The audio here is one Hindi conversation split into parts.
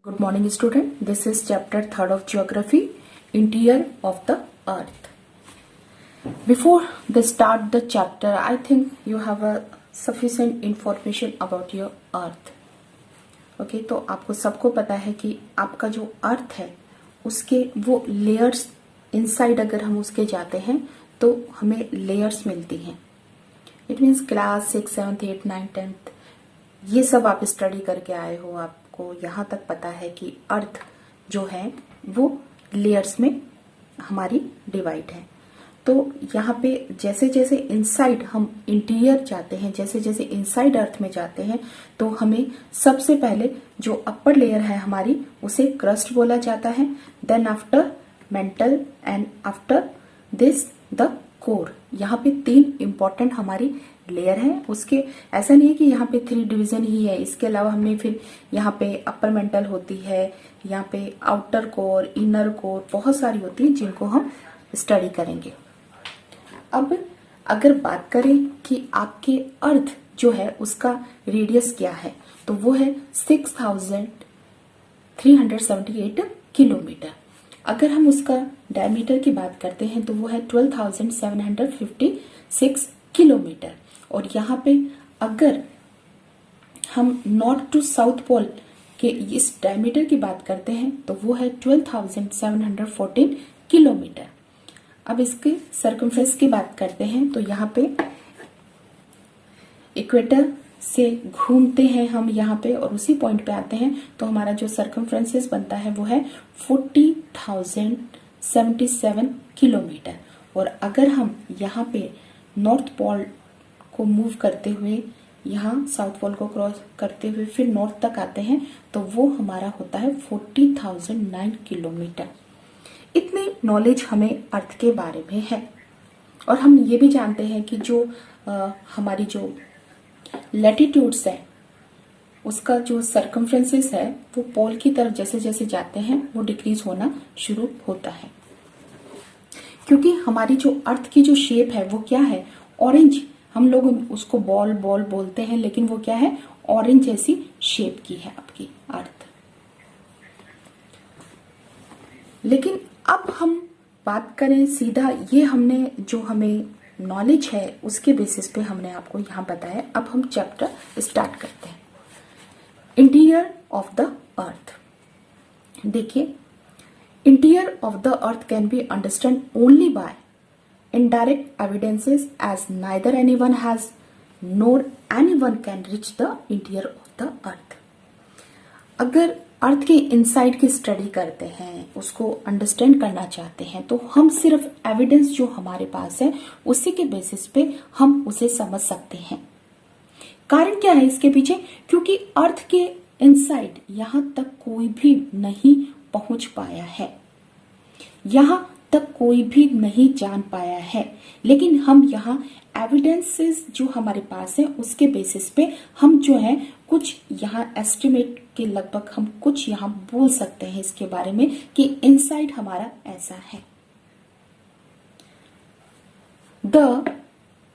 Good morning, student. This is chapter 3rd of Geography, Interior of the Earth. Before they start the chapter, I think you have a sufficient information about your Earth. Okay, तो आपको सबको पता है कि आपका जो अर्थ है उसके वो लेयर्स इनसाइड अगर हम उसके जाते हैं तो हमें लेयर्स मिलती हैं. इट मीन्स क्लास 6, 7, 8, 9, 10 ये सब आप स्टडी करके आए हो. आपको यहाँ तक पता है कि अर्थ जो है वो लेयर्स में हमारी डिवाइड है. तो यहाँ पे जैसे जैसे इनसाइड हम इंटीरियर जाते हैं, जैसे जैसे इनसाइड अर्थ में जाते हैं तो हमें सबसे पहले जो अपर लेयर है हमारी उसे क्रस्ट बोला जाता है. Then after mantle and after this the core. यहाँ पे 3 इंपॉर्टेंट हमारी लेयर है. उसके ऐसा नहीं है कि यहाँ पे 3 डिवीजन ही है. इसके अलावा हमने फिर यहाँ पे अपर मेंटल होती है, यहाँ पे आउटर कोर, इनर कोर, बहुत सारी होती है जिनको हम स्टडी करेंगे. अब अगर बात करें कि आपके अर्थ जो है उसका रेडियस क्या है तो वो है 6378 किलोमीटर. अगर हम उसका डायमीटर की बात करते हैं तो वो है 12756 किलोमीटर. और यहाँ पे अगर हम नॉर्थ टू साउथ पोल के इस डायमीटर की बात करते हैं तो वो है 12714 किलोमीटर. अब इसके सर्कमफ्रेंस की बात करते हैं तो यहाँ पे इक्वेटर से घूमते हैं हम यहाँ पे और उसी पॉइंट पे आते हैं तो हमारा जो सर्कमफ्रेंसेस बनता है वो है 40,077 किलोमीटर. और अगर हम यहाँ पे नॉर्थ पोल को मूव करते हुए यहाँ साउथ पोल को क्रॉस करते हुए फिर नॉर्थ तक आते हैं तो वो हमारा होता है 40,009 किलोमीटर. इतनी नॉलेज हमें अर्थ के बारे में है. और हम ये भी जानते हैं कि जो हमारी जो लैटिट्यूड्स है उसका जो सर्कमफ्रेंसेस है वो पोल की तरफ जैसे जैसे जाते हैं वो डिक्रीज होना शुरू होता है. क्योंकि हमारी जो अर्थ की जो शेप है वो क्या है, ऑरेंज. हम लोग उसको बॉल बॉल बोलते हैं लेकिन वो क्या है, ऑरेंज जैसी शेप की है आपकी अर्थ. लेकिन अब हम बात करें सीधा ये हमने जो हमें नॉलेज है उसके बेसिस पे हमने आपको यहाँ बताया. अब हम चैप्टर स्टार्ट करते हैं. Interior of the earth. देखिए, interior of the earth can be understand only by indirect evidences as neither anyone has nor anyone can reach the interior of the earth. अगर अर्थ के इनसाइड की स्टडी करते हैं, उसको अंडरस्टैंड करना चाहते हैं तो हम सिर्फ एविडेंस जो हमारे पास है उसी के बेसिस पे हम उसे समझ सकते हैं. कारण क्या है इसके पीछे? क्योंकि अर्थ के इनसाइड यहां तक कोई भी नहीं पहुंच पाया है, यहां तक कोई भी नहीं जान पाया है. लेकिन हम यहाँ एविडेंसेस जो हमारे पास है उसके बेसिस पे हम जो है कुछ यहाँ एस्टिमेट के लगभग हम कुछ यहाँ बोल सकते हैं इसके बारे में कि इनसाइड हमारा ऐसा है. The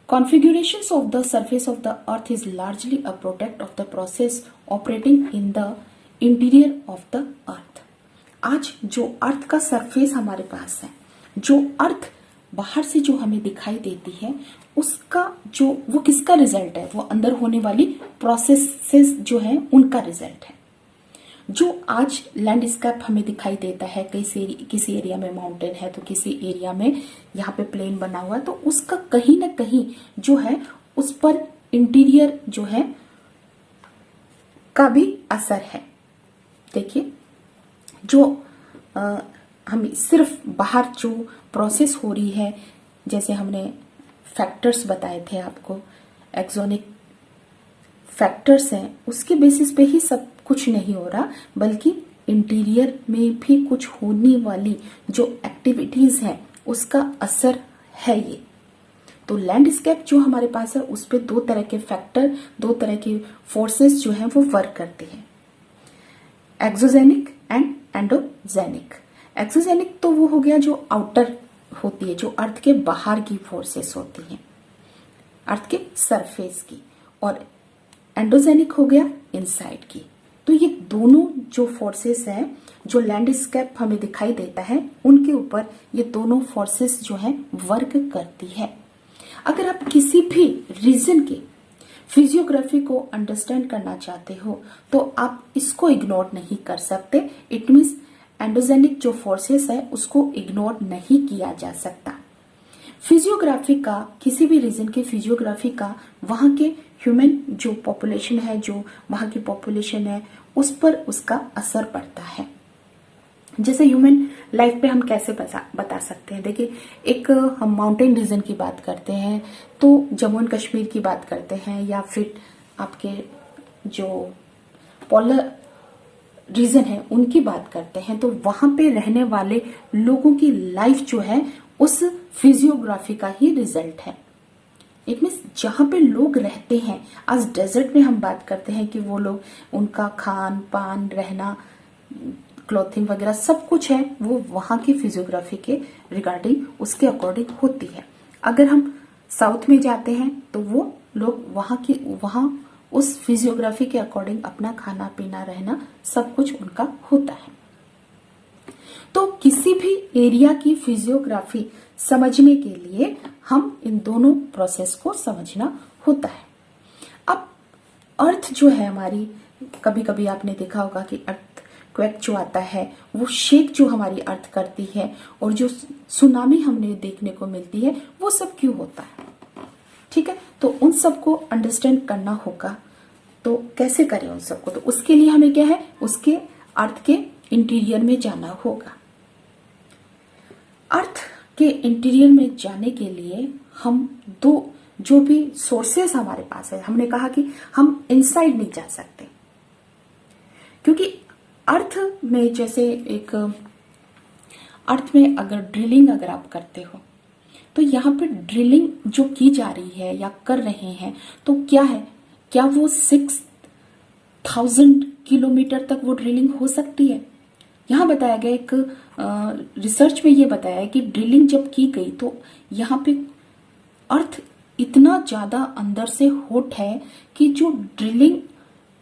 configurations of the surface of the earth is largely a product of the process operating in the interior of the earth. आज जो अर्थ का सरफेस हमारे पास है, जो अर्थ बाहर से जो हमें दिखाई देती है उसका जो वो किसका रिजल्ट है, वो अंदर होने वाली प्रोसेसेस जो है उनका रिजल्ट है. जो आज लैंडस्केप हमें दिखाई देता है, किसी एरिया में माउंटेन है तो किसी एरिया में यहाँ पे प्लेन बना हुआ है, तो उसका कहीं ना कहीं जो है उस पर इंटीरियर जो है का भी असर है. देखिए, जो हम सिर्फ बाहर जो प्रोसेस हो रही है, जैसे हमने फैक्टर्स बताए थे आपको, एक्सोनिक फैक्टर्स हैं, उसके बेसिस पे ही सब कुछ नहीं हो रहा, बल्कि इंटीरियर में भी कुछ होने वाली जो एक्टिविटीज हैं उसका असर है ये. तो लैंडस्केप जो हमारे पास है उस पे 2 तरह के फैक्टर, 2 तरह की फोर्सेस जो हैं वो वर्क करते हैं, एक्सोजेनिक एंड एंडोजेनिक. एक्सोजेनिक तो वो हो गया जो आउटर होती है, जो अर्थ के बाहर की फोर्सेस होती हैं, अर्थ के सरफेस की. और एंडोजेनिक हो गया इनसाइड की. तो ये दोनों जो फोर्सेस हैं, जो लैंडस्केप हमें दिखाई देता है, उनके ऊपर ये दोनों फोर्सेस जो है वर्क करती है। अगर आप किसी भी रीजन के फिजियोग्राफी को अंडरस्टैंड करना चाहते हो तो आप इसको इग्नोर नहीं कर सकते। इट मीन्स एंडोजेनिक जो फोर्सेस है उसको इग्नोर नहीं किया जा सकता। फिजियोग्राफी का, किसी भी रीजन के फिजियोग्राफी का वहां के ह्यूमन जो पॉपुलेशन है, जो वहां की पॉपुलेशन है, उस पर उसका असर पड़ता है। जैसे ह्यूमन लाइफ पे हम कैसे बता सकते हैं। देखिए, एक हम माउंटेन रीजन की बात करते हैं तो जम्मू एंड कश्मीर की बात करते हैं, या फिर आपके जो पोलर रीजन है उनकी बात करते हैं, तो वहां पे रहने वाले लोगों की लाइफ जो है उस फिजियोग्राफी का ही रिजल्ट है। इट मीन्स जहां पे लोग रहते हैं, आज डेजर्ट में हम बात करते हैं कि वो लोग, उनका खान पान, रहना, क्लॉथिंग वगैरह सब कुछ है वो वहां की फिजियोग्राफी के रिगार्डिंग, उसके अकॉर्डिंग होती है। अगर हम साउथ में जाते हैं तो वो लोग वहां उस फिजियोग्राफी के अकॉर्डिंग अपना खाना पीना, रहना सब कुछ उनका होता है। तो किसी भी एरिया की फिजियोग्राफी समझने के लिए हम इन दोनों प्रोसेस को समझना होता है। अब अर्थ जो है हमारी, कभी कभी आपने देखा होगा कि अर्थ क्वेक जो आता है वो शेक जो हमारी अर्थ करती है, और जो सुनामी हमने देखने को मिलती है वो सब क्यों होता है। ठीक है, तो उन सबको अंडरस्टैंड करना होगा। तो कैसे करें उन सबको, तो उसके लिए हमें क्या है, उसके अर्थ के इंटीरियर में जाना होगा। अर्थ के इंटीरियर में जाने के लिए हम दो जो भी सोर्सेस हमारे पास है, हमने कहा कि हम इनसाइड नहीं जा सकते, क्योंकि अर्थ में जैसे एक अर्थ में अगर ड्रिलिंग अगर आप करते हो तो यहाँ पे ड्रिलिंग जो की जा रही है या कर रहे हैं तो क्या है, क्या वो 6000 किलोमीटर तक वो ड्रिलिंग हो सकती है। यहाँ बताया गया, एक रिसर्च में ये बताया है कि ड्रिलिंग जब की गई तो यहाँ पे अर्थ इतना ज्यादा अंदर से हॉट है कि जो ड्रिलिंग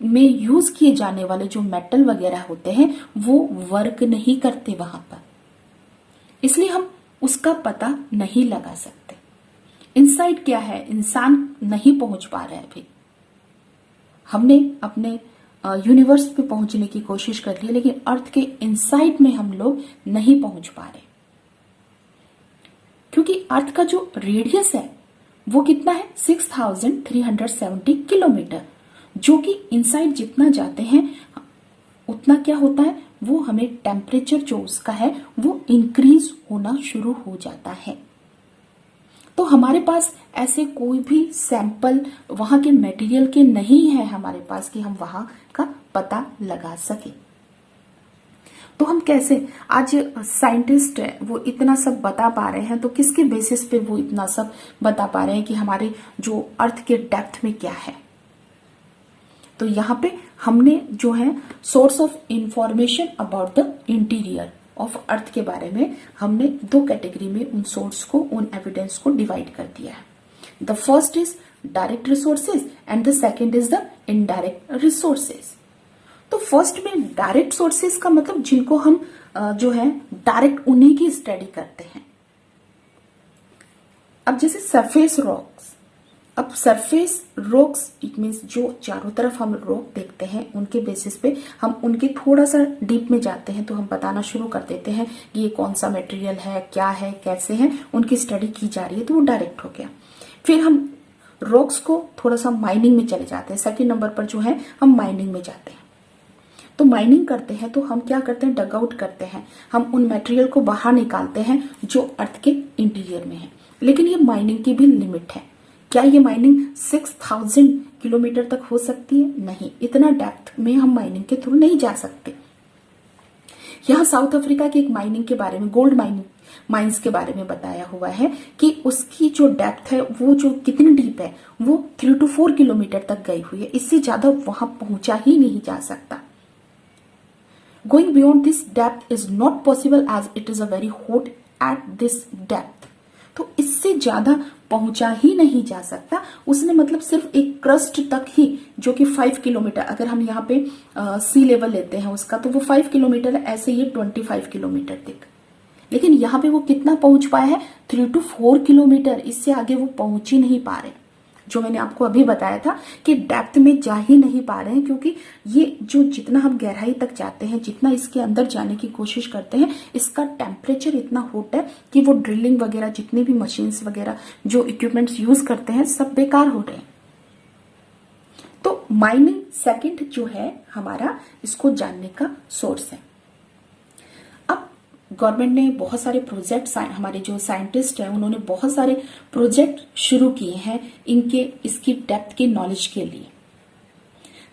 में यूज किए जाने वाले जो मेटल वगैरह होते हैं वो वर्क नहीं करते वहां पर, इसलिए हम उसका पता नहीं लगा सकते। इनसाइड क्या है, इंसान नहीं पहुंच पा रहा है अभी। हमने अपने यूनिवर्स पे पहुंचने की कोशिश कर ली, लेकिन अर्थ के इनसाइड में हम लोग नहीं पहुंच पा रहे, क्योंकि अर्थ का जो रेडियस है वो कितना है, 6370 किलोमीटर, जो कि इनसाइड जितना जाते हैं उतना क्या होता है, वो हमें टेम्परेचर जो उसका है वो इंक्रीज होना शुरू हो जाता है। तो हमारे पास ऐसे कोई भी सैंपल वहां के मटेरियल के नहीं है हमारे पास कि हम वहां का पता लगा सके। तो हम कैसे, आज साइंटिस्ट है वो इतना सब बता पा रहे हैं, तो किसके बेसिस पे वो इतना सब बता पा रहे हैं कि हमारे जो अर्थ के डेप्थ में क्या है। तो यहाँ पे हमने जो है source of information about the interior of earth के बारे में हमने दो कैटेगरी में उन सोर्स को, उन एविडेंस को डिवाइड कर दिया है। The first is direct resources and the second is the indirect resources. तो फर्स्ट में डायरेक्ट सोर्सेज का मतलब जिनको हम जो है डायरेक्ट उन्हीं की स्टडी करते हैं। अब जैसे सरफेस रॉक्स, अब सरफेस रॉक्स इट मीन्स जो चारों तरफ हम रॉक देखते हैं उनके बेसिस पे हम उनके थोड़ा सा डीप में जाते हैं, तो हम बताना शुरू कर देते हैं कि ये कौन सा मटेरियल है, क्या है, कैसे है, उनकी स्टडी की जा रही है, तो वो डायरेक्ट हो गया। फिर हम रॉक्स को थोड़ा सा माइनिंग में चले जाते हैं, सेकेंड नंबर पर जो है हम माइनिंग में जाते हैं। तो माइनिंग करते हैं तो हम क्या करते हैं, डग आउट करते हैं, हम उन मटेरियल को बाहर निकालते हैं जो अर्थ के इंटीरियर में है। लेकिन ये माइनिंग की भी लिमिट है। क्या ये माइनिंग 6000 किलोमीटर तक हो सकती है? नहीं, इतना डेप्थ में हम माइनिंग के थ्रू नहीं जा सकते। यहाँ साउथ अफ्रीका की एक माइनिंग के बारे में, गोल्ड माइंस के बारे में बताया हुआ है कि उसकी जो डेप्थ है वो जो कितनी डीप है वो 3 to 4 किलोमीटर तक गई हुई है, इससे ज्यादा वहां पहुंचा ही नहीं जा सकता। Going beyond this depth is not possible as it is a very hot at this depth. तो इससे ज्यादा पहुंचा ही नहीं जा सकता। उसने मतलब सिर्फ एक क्रस्ट तक ही, जो कि 5 किलोमीटर, अगर हम यहाँ पे सी लेवल लेते हैं उसका, तो वो 5 किलोमीटर, ऐसे ये 25 किलोमीटर तक। लेकिन यहाँ पे वो कितना पहुंच पाया है, 3 to 4 किलोमीटर। इससे आगे वो पहुंच ही नहीं पा रहे। जो मैंने आपको अभी बताया था कि डेप्थ में जा ही नहीं पा रहे हैं, क्योंकि ये जो जितना हम गहराई तक जाते हैं, जितना इसके अंदर जाने की कोशिश करते हैं, इसका टेम्परेचर इतना हॉट है कि वो ड्रिलिंग वगैरह, जितने भी मशीन्स वगैरह जो इक्विपमेंट्स यूज करते हैं, सब बेकार हो रहे हैं। तो माइनिंग सेकंड जो है हमारा, इसको जानने का सोर्स है। गवर्नमेंट ने बहुत सारे प्रोजेक्ट, हमारे जो साइंटिस्ट हैं उन्होंने बहुत सारे प्रोजेक्ट शुरू किए हैं इसकी डेप्थ के नॉलेज के लिए।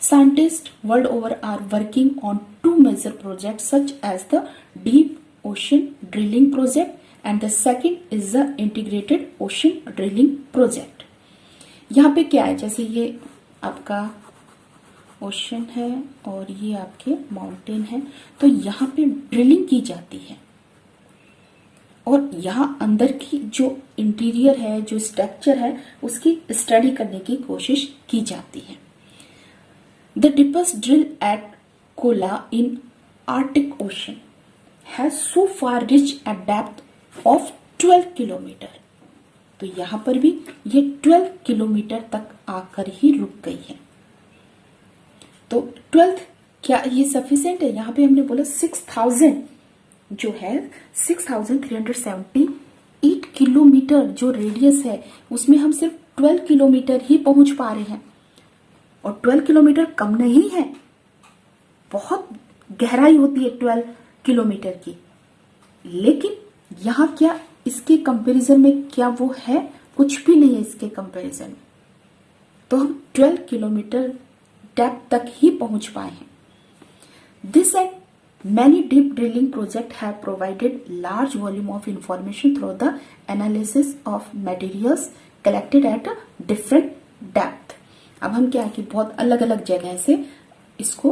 Scientists world over are working on 2 major project such as the deep ocean drilling project and the second is the integrated ocean drilling project. यहाँ पे क्या है, जैसे ये आपका ओशन है और ये आपके माउंटेन है, तो यहाँ पे ड्रिलिंग की जाती है और यहाँ अंदर की जो इंटीरियर है, जो स्ट्रक्चर है, उसकी स्टडी करने की कोशिश की जाती है। The deepest drill at Kola in Arctic ocean has so far reach at depth of 12 kilometre. तो यहाँ पर भी ये 12 किलोमीटर तक आकर ही रुक गई है। तो 12 क्या ये सफिशिएंट है? यहाँ पे हमने बोला 6000 जो है 6378 किलोमीटर जो रेडियस है, उसमें हम सिर्फ 12 किलोमीटर ही पहुंच पा रहे हैं। और 12 किलोमीटर कम नहीं है, बहुत गहराई होती है 12 किलोमीटर की। लेकिन यहाँ क्या इसके कंपैरिजन में क्या वो है? कुछ भी नहीं है इसके कंपैरिजन में। तो हम 12 किलोमीटर डेप्थ तक ही पहुंच पाए हैं। This and many deep drilling projects have provided large volume of information through the analysis of materials collected at a different depth। अब हम क्या है कि बहुत अलग अलग जगह से इसको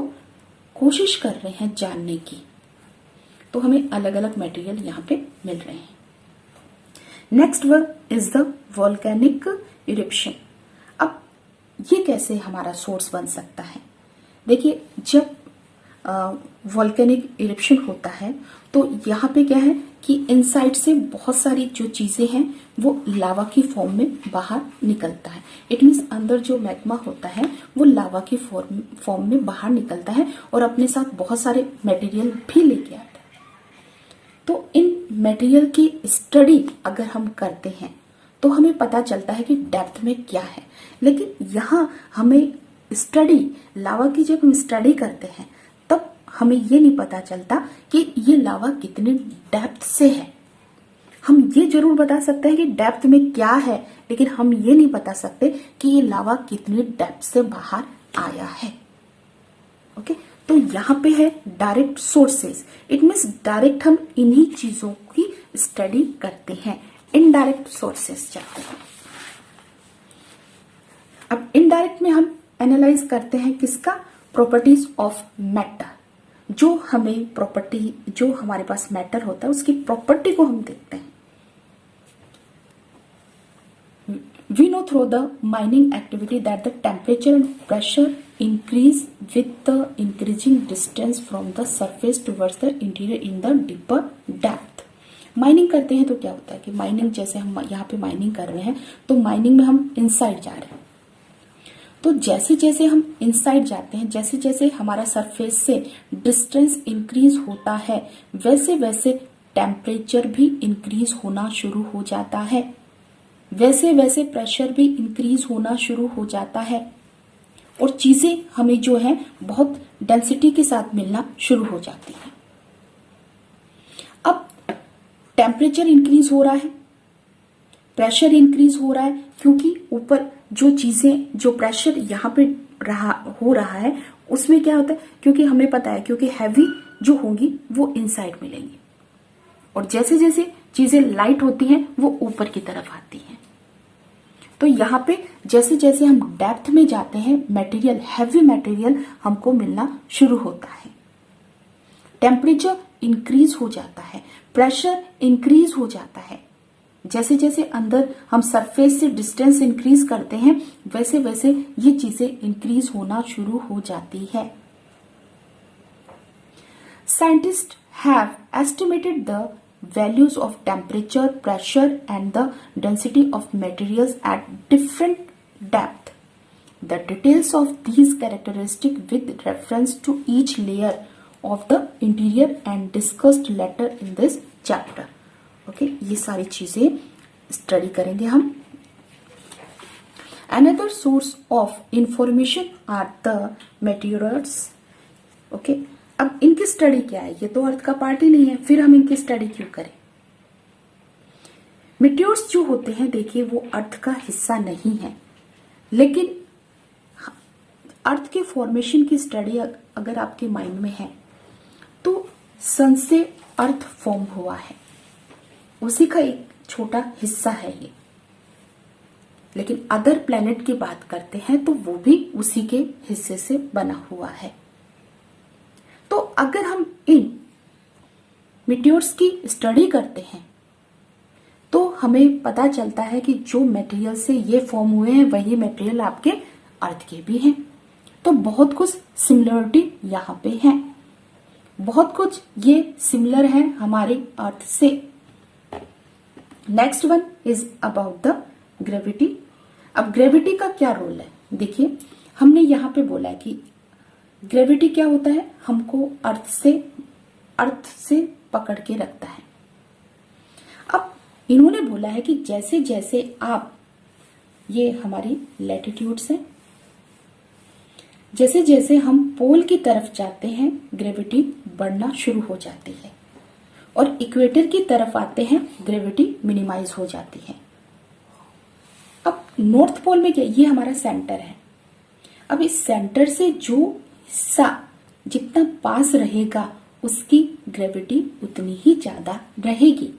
कोशिश कर रहे हैं जानने की, तो हमें अलग अलग मटेरियल यहाँ पे मिल रहे हैं। Next word is the volcanic eruption. अब ये कैसे हमारा सोर्स बन सकता है? देखिए, जब वोल्केनिक इरप्शन होता है तो यहाँ पे क्या है कि इनसाइड से बहुत सारी जो चीजें हैं वो लावा की फॉर्म में बाहर निकलता है। इट मीन्स अंदर जो मैग्मा होता है वो लावा की फॉर्म में बाहर निकलता है और अपने साथ बहुत सारे मटेरियल भी लेके आता है। तो इन मटेरियल की स्टडी अगर हम करते हैं तो हमें पता चलता है कि डेप्थ में क्या है। लेकिन यहाँ हमें स्टडी, लावा की जब हम स्टडी करते हैं तब हमें ये नहीं पता चलता कि ये लावा कितने डेप्थ से है। हम ये जरूर बता सकते हैं कि डेप्थ में क्या है, लेकिन हम ये नहीं बता सकते कि ये लावा कितने डेप्थ से बाहर आया है। ओके, तो यहाँ पे है direct sources. It means direct हम इन्हीं चीजों की स्टडी करते हैं। इनडायरेक्ट सोर्सेस जाते हैं। अब इनडायरेक्ट में हम एनालाइज करते हैं किसका? Properties of matter. जो हमें प्रॉपर्टी, जो हमारे पास मैटर होता है उसकी प्रॉपर्टी को हम देखते हैं। We know through the mining activity that the temperature and pressure increase with the increasing distance from the surface towards the interior in the deeper depth. Mining करते हैं तो क्या होता है कि माइनिंग, जैसे हम यहाँ पे माइनिंग कर रहे हैं तो माइनिंग में हम इनसाइड जा रहे हैं। तो जैसे जैसे हम इनसाइड जाते हैं, जैसे जैसे हमारा सरफेस से डिस्टेंस इंक्रीज होता है, वैसे वैसे टेम्परेचर भी इंक्रीज होना शुरू हो जाता है, वैसे वैसे प्रेशर भी इंक्रीज होना शुरू हो जाता है और चीजें हमें जो है बहुत डेंसिटी के साथ मिलना शुरू हो जाती है। अब टेम्परेचर इंक्रीज हो रहा है, प्रेशर इंक्रीज हो रहा है, क्योंकि ऊपर जो चीजें, जो प्रेशर यहाँ पे हो रहा है उसमें क्या होता है, क्योंकि हमें पता है, क्योंकि हैवी जो होंगी वो इनसाइड मिलेंगी और जैसे जैसे चीजें लाइट होती हैं वो ऊपर की तरफ आती हैं। तो यहाँ पे जैसे जैसे हम डेप्थ में जाते हैं, मटेरियल, हैवी मटेरियल हमको मिलना शुरू होता है। टेम्परेचर इंक्रीज हो जाता है, प्रेशर इंक्रीज हो जाता है जैसे जैसे अंदर हम सरफेस से डिस्टेंस इंक्रीज करते हैं वैसे वैसे ये चीजें इंक्रीज होना शुरू हो जाती है। Scientist have estimated the values of temperature, pressure and the density of materials at different depth. The details of these characteristics with reference to each layer of the interior and discussed later in this chapter. Okay, ये सारी चीजें स्टडी करेंगे हम। Another source of information are the materials. Okay, अब इनकी स्टडी क्या है? ये तो अर्थ का पार्ट ही नहीं है, फिर हम इनकी स्टडी क्यों करें? मेटियोर्स जो होते हैं देखिए वो अर्थ का हिस्सा नहीं है, लेकिन अर्थ के फॉर्मेशन की स्टडी अगर आपके माइंड में है तो सन से अर्थ फॉर्म हुआ है, उसी का एक छोटा हिस्सा है ये। लेकिन अदर प्लैनेट की बात करते हैं तो वो भी उसी के हिस्से से बना हुआ है। तो अगर हम इन मेटियोर्स की स्टडी करते हैं तो हमें पता चलता है कि जो मटेरियल से ये फॉर्म हुए हैं वही मटेरियल आपके अर्थ के भी हैं। तो बहुत कुछ सिमिलरिटी यहाँ पे है, बहुत कुछ ये सिमिलर है हमारे अर्थ से। Next one is about the gravity. अब ग्रेविटी का क्या रोल है? देखिए हमने यहाँ पे बोला है कि ग्रेविटी क्या होता है, हमको अर्थ से पकड़ के रखता है। अब इन्होंने बोला है कि जैसे जैसे आप, ये हमारी लैटिट्यूड्स हैं, जैसे जैसे हम पोल की तरफ जाते हैं ग्रेविटी बढ़ना शुरू हो जाती है और इक्वेटर की तरफ आते हैं ग्रेविटी मिनिमाइज हो जाती है। अब नॉर्थ पोल में क्या, ये हमारा सेंटर है। अब इस सेंटर से जो हिस्सा जितना पास रहेगा उसकी ग्रेविटी उतनी ही ज्यादा रहेगी।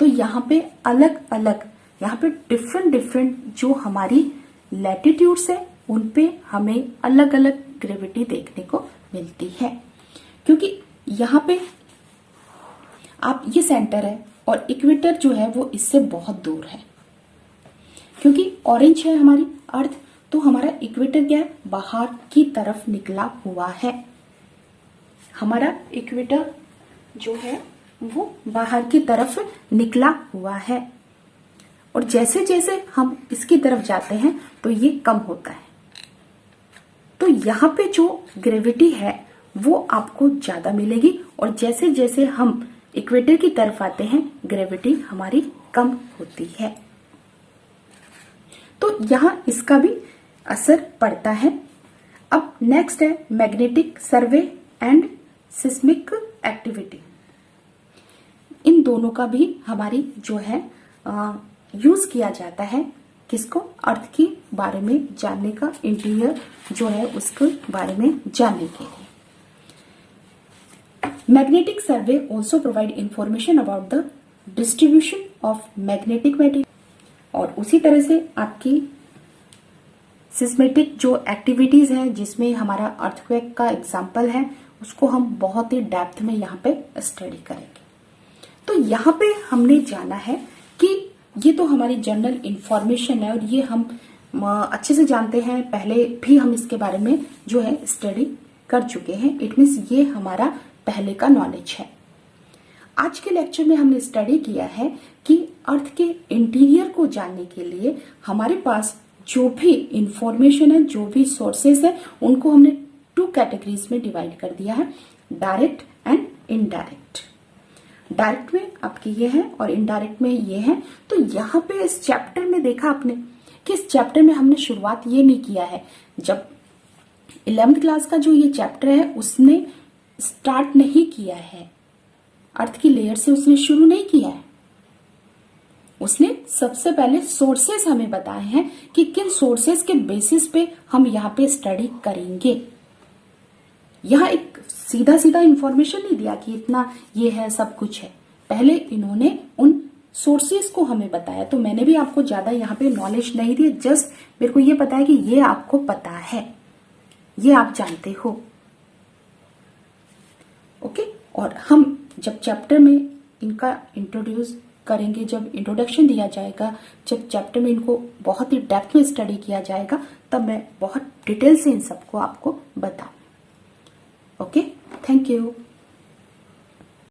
तो यहाँ पे अलग अलग, यहाँ पे डिफरेंट जो हमारी लैटिट्यूड्स है उन पे हमें अलग अलग ग्रेविटी देखने को मिलती है, क्योंकि यहाँ पे आप, ये सेंटर है और इक्वेटर जो है वो इससे बहुत दूर है। क्योंकि ऑरेंज है हमारी अर्थ, तो हमारा इक्वेटर क्या है, बाहर की तरफ निकला हुआ है। हमारा इक्वेटर जो है वो बाहर की तरफ निकला हुआ है और जैसे जैसे हम इसकी तरफ जाते हैं तो ये कम होता है। तो यहाँ पे जो ग्रेविटी है वो आपको ज्यादा मिलेगी और जैसे जैसे हम इक्वेटर की तरफ आते हैं ग्रेविटी हमारी कम होती है। तो यहाँ इसका भी असर पड़ता है। अब नेक्स्ट है magnetic survey and seismic activity. इन दोनों का भी हमारी जो है यूज किया जाता है, किसको, अर्थ के बारे में जानने का, इंटीरियर जो है उसके बारे में जानने के लिए। Magnetic survey also provide information about the distribution of magnetic material. और उसी तरह से आपकी सिस्मेटिक जो एक्टिविटीज है जिसमें हमारा अर्थक्वेक का एग्जाम्पल है उसको हम बहुत ही डेप्थ में यहाँ पे स्टडी करेंगे। तो यहाँ पे हमने जाना है कि ये तो हमारी जनरल इंफॉर्मेशन है और ये हम अच्छे से जानते हैं, पहले भी हम इसके बारे में जो है स्टडी कर चुके हैं। इट मीन्स ये हमारा पहले का नॉलेज है। आज के लेक्चर में हमने स्टडी किया है कि अर्थ के इंटीरियर को जानने के लिए हमारे पास जो भी इंफॉर्मेशन है, जो भी सोर्सेस है, उनको हमने 2 कैटेगरीज में डिवाइड कर दिया है, डायरेक्ट एंड इनडायरेक्ट। डायरेक्ट में आपके ये है और इनडायरेक्ट में ये है। तो यहाँ पे इस चैप्टर में देखा आपने कि इस चैप्टर में हमने शुरुआत ये नहीं किया है, जब 11th क्लास का जो ये चैप्टर है उसने स्टार्ट नहीं किया है, अर्थ की लेयर से उसने शुरू नहीं किया है। उसने सबसे पहले सोर्सेस हमें बताए हैं कि किन सोर्सेस के बेसिस पे हम यहाँ पे स्टडी करेंगे। यहाँ एक सीधा सीधा इंफॉर्मेशन नहीं दिया कि इतना ये है, सब कुछ है। पहले इन्होंने उन सोर्सेस को हमें बताया। तो मैंने भी आपको ज्यादा यहाँ पे नॉलेज नहीं दी, जस्ट मेरे को ये पता है कि ये आपको पता है, ये आप जानते हो। ओके, और हम जब चैप्टर में इनका इंट्रोड्यूस करेंगे, जब इंट्रोडक्शन दिया जाएगा, जब चैप्टर में इनको बहुत ही डेप्थ में स्टडी किया जाएगा, तब मैं बहुत डिटेल से इन सबको आपको बताऊँ। Okay, thank you.